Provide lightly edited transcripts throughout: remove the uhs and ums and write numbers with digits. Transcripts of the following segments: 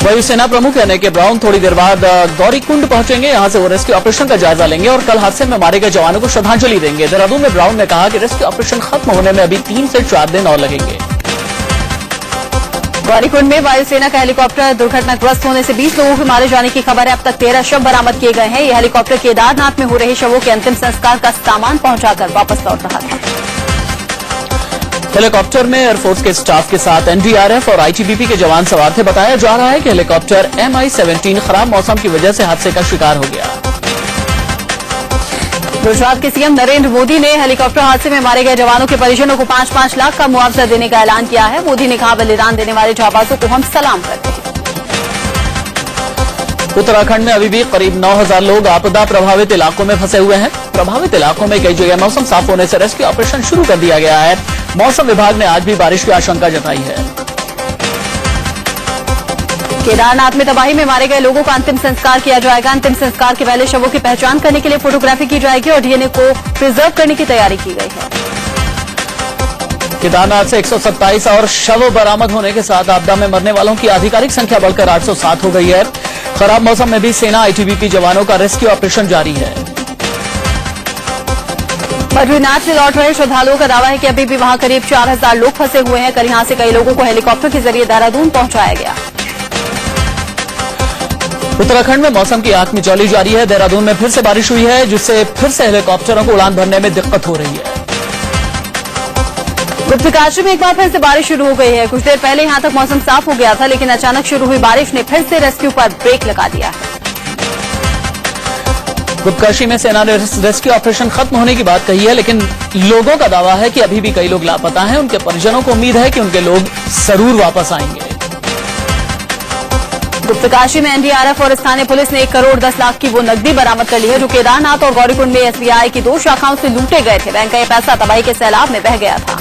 वायुसेना प्रमुख N K brown थोड़ी देर बाद गौरीकुंड पहुंचेंगे। यहां से वो रेस्क्यू ऑपरेशन का जायजा लेंगे और कल हादसे में मारे गए जवानों को श्रद्धांजलि देंगे। देहरादून में ब्राउन ने कहा कि रेस्क्यू ऑपरेशन खत्म होने में अभी 3 से 4 दिन और लगेंगे। गौरीकुंड में वायुसेना का हेलीकॉप्टर दुर्घटनाग्रस्त होने से 20 लोगों के मारे जाने की खबर है। अब तक 13 शव बरामद किए गए हैं। यह हेलीकॉप्टर केदारनाथ में हो रहे शवों के अंतिम संस्कार का सामान पहुंचाकर वापस लौट रहा था। हेलीकॉप्टर में एयरफोर्स के स्टाफ के साथ एनडीआरएफ और आईटीबीपी के जवान सवार थे। बताया जा रहा है कि हेलीकॉप्टर MI-17 खराब मौसम की वजह से हादसे का शिकार हो गया। गुजरात के सीएम नरेंद्र मोदी ने हेलीकॉप्टर हादसे में मारे गए जवानों के परिजनों को 5-5 लाख का मुआवजा देने का ऐलान किया है। मोदी ने कहा, बलिदान देने वाले जाबाजों को हम सलाम करते हैं। उत्तराखंड में अभी भी करीब 9,000 लोग आपदा प्रभावित इलाकों में फंसे हुए हैं। प्रभावित इलाकों में कई जगह मौसम साफ होने से रेस्क्यू ऑपरेशन शुरू कर दिया गया है। मौसम विभाग ने आज भी बारिश की आशंका जताई है। केदारनाथ में तबाही में मारे गए लोगों का अंतिम संस्कार किया जाएगा। अंतिम संस्कार के पहले शवों की पहचान करने के लिए फोटोग्राफी की जाएगी और डीएनए को प्रिजर्व करने की तैयारी की गई है। केदारनाथ से 127 और शव बरामद होने के साथ आपदा में मरने वालों की आधिकारिक संख्या बढ़कर 807 हो गई है। खराब मौसम में भी सेना आईटीबीपी जवानों का रेस्क्यू ऑपरेशन जारी है। बद्रीनाथ से लौट रहे श्रद्धालुओं का दावा है कि अभी भी वहां करीब 4,000 लोग फंसे हुए हैं। कल यहां से कई लोगों को हेलीकॉप्टर के जरिए देहरादून पहुंचाया गया। उत्तराखंड में मौसम की आंख मिचौली जारी है। देहरादून में फिर से बारिश हुई है, जिससे फिर से हेलीकॉप्टरों को उड़ान भरने में दिक्कत हो रही है। गुप्तकाशी में एक बार फिर से बारिश शुरू हो गई है। कुछ देर पहले यहां तक मौसम साफ हो गया था, लेकिन अचानक शुरू हुई बारिश ने फिर से रेस्क्यू पर ब्रेक लगा दिया है। गुप्तकाशी में सेना ने रेस्क्यू ऑपरेशन खत्म होने की बात कही है, लेकिन लोगों का दावा है कि अभी भी कई लोग लापता हैं। उनके परिजनों को उम्मीद है कि उनके लोग जरूर वापस आएंगे। गुप्तकाशी में एनडीआरएफ और स्थानीय पुलिस ने 1 करोड़ 10 लाख की वो नकदी बरामद कर ली है जो केदारनाथ और गौरीकुंड में एसबीआई की 2 शाखाओं से लूटे गए थे। बैंक का यह पैसा तबाही के सैलाब में बह गया था।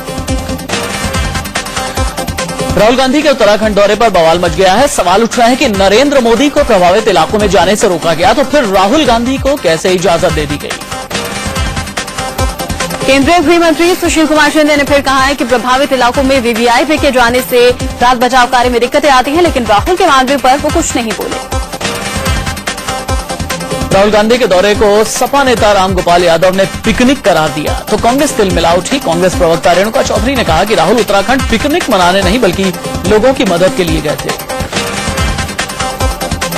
राहुल गांधी के उत्तराखंड दौरे पर बवाल मच गया है। सवाल उठ रहा है कि नरेंद्र मोदी को प्रभावित इलाकों में जाने से रोका गया, तो फिर राहुल गांधी को कैसे इजाजत दे दी गई। केंद्रीय गृह मंत्री सुशील कुमार शिंदे ने फिर कहा है कि प्रभावित इलाकों में वीवीआईपी के जाने से राहत बचाव कार्य में दिक्कतें आती हैं, लेकिन राहुल के मामले पर वो कुछ नहीं बोले। राहुल गांधी के दौरे को सपा नेता रामगोपाल यादव ने पिकनिक करार दिया, तो कांग्रेस तिलमिला उठी। कांग्रेस प्रवक्ता रेणुका चौधरी ने कहा कि राहुल उत्तराखंड पिकनिक मनाने नहीं बल्कि लोगों की मदद के लिए गए थे।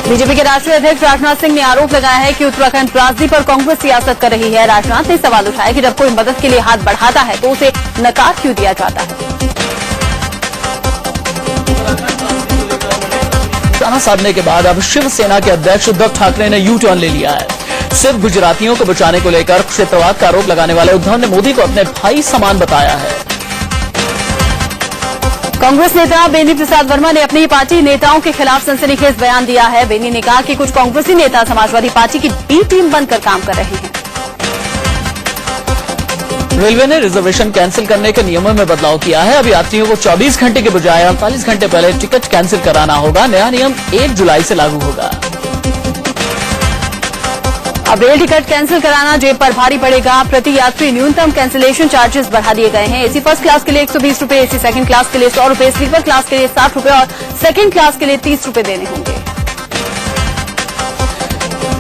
बीजेपी के राष्ट्रीय अध्यक्ष राजनाथ सिंह ने आरोप लगाया है कि उत्तराखंड त्रासदी पर कांग्रेस सियासत कर रही है। राजनाथ ने सवाल उठाया कि जब कोई मदद के लिए हाथ बढ़ाता है तो उसे नकार क्यों दिया जाता है। निशाना साधने के बाद अब शिवसेना के अध्यक्ष उद्धव ठाकरे ने यू टर्न ले लिया है। सिर्फ गुजरातियों को बचाने को लेकर क्षेत्रवाद का आरोप लगाने वाले उद्धव ने मोदी को अपने भाई समान बताया है। कांग्रेस नेता बेनी प्रसाद वर्मा ने अपनी पार्टी नेताओं के खिलाफ सनसनीखेज बयान दिया है। बेनी ने कहा कि कुछ कांग्रेसी नेता समाजवादी पार्टी की बी टीम बनकर काम कर रहे हैं। रेलवे ने रिजर्वेशन कैंसिल करने के नियमों में बदलाव किया है। अब यात्रियों को 24 घंटे के बजाय 48 घंटे पहले टिकट कैंसिल कराना होगा। नया नियम 1 जुलाई से लागू होगा। अब रेल टिकट कैंसिल कराना जेब पर भारी पड़ेगा। प्रति यात्री न्यूनतम कैंसिलेशन चार्जेस बढ़ा दिए गए हैं। एसी फर्स्ट क्लास के लिए 120 रूपये, एसी सेकंड क्लास के लिए 100 रूपये, स्लीपर क्लास के लिए 60 रूपये और सेकंड क्लास के लिए 30 रूपये देने होंगे।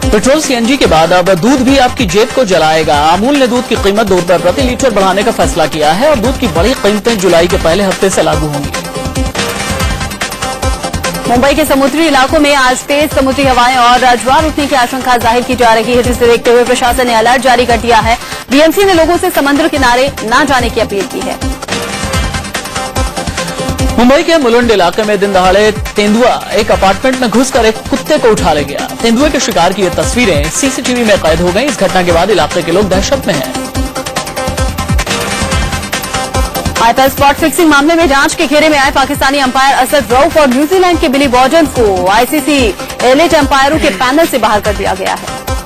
पेट्रोल सीएनजी के बाद अब दूध भी आपकी जेब को जलाएगा। अमूल ने दूध की कीमत 2 रुपये प्रति लीटर बढ़ाने का फैसला किया है और दूध की बड़ी कीमतें जुलाई के पहले हफ्ते से लागू होंगी। मुंबई के समुद्री इलाकों में आज तेज समुद्री हवाएं और ज्वार उठने की आशंका जाहिर की जा रही है, जिसे देखते हुए प्रशासन ने अलर्ट जारी कर दिया है। बीएमसी ने लोगों से समुद्र किनारे न जाने की अपील की है। मुंबई के मुलुंड इलाके में दिन दहाड़े तेंदुआ एक अपार्टमेंट में घुसकर एक कुत्ते को उठा ले गया। तेंदुए के शिकार की ये तस्वीरें सीसीटीवी में कैद हो गई। इस घटना के बाद इलाके के लोग दहशत में हैं। आईपीएल स्पॉट फिक्सिंग मामले में जांच के घेरे में आए पाकिस्तानी अंपायर असद रऊफ और न्यूजीलैंड के बिली बॉर्डन को आईसीसी एलीट अंपायरों के पैनल से बाहर कर दिया गया है।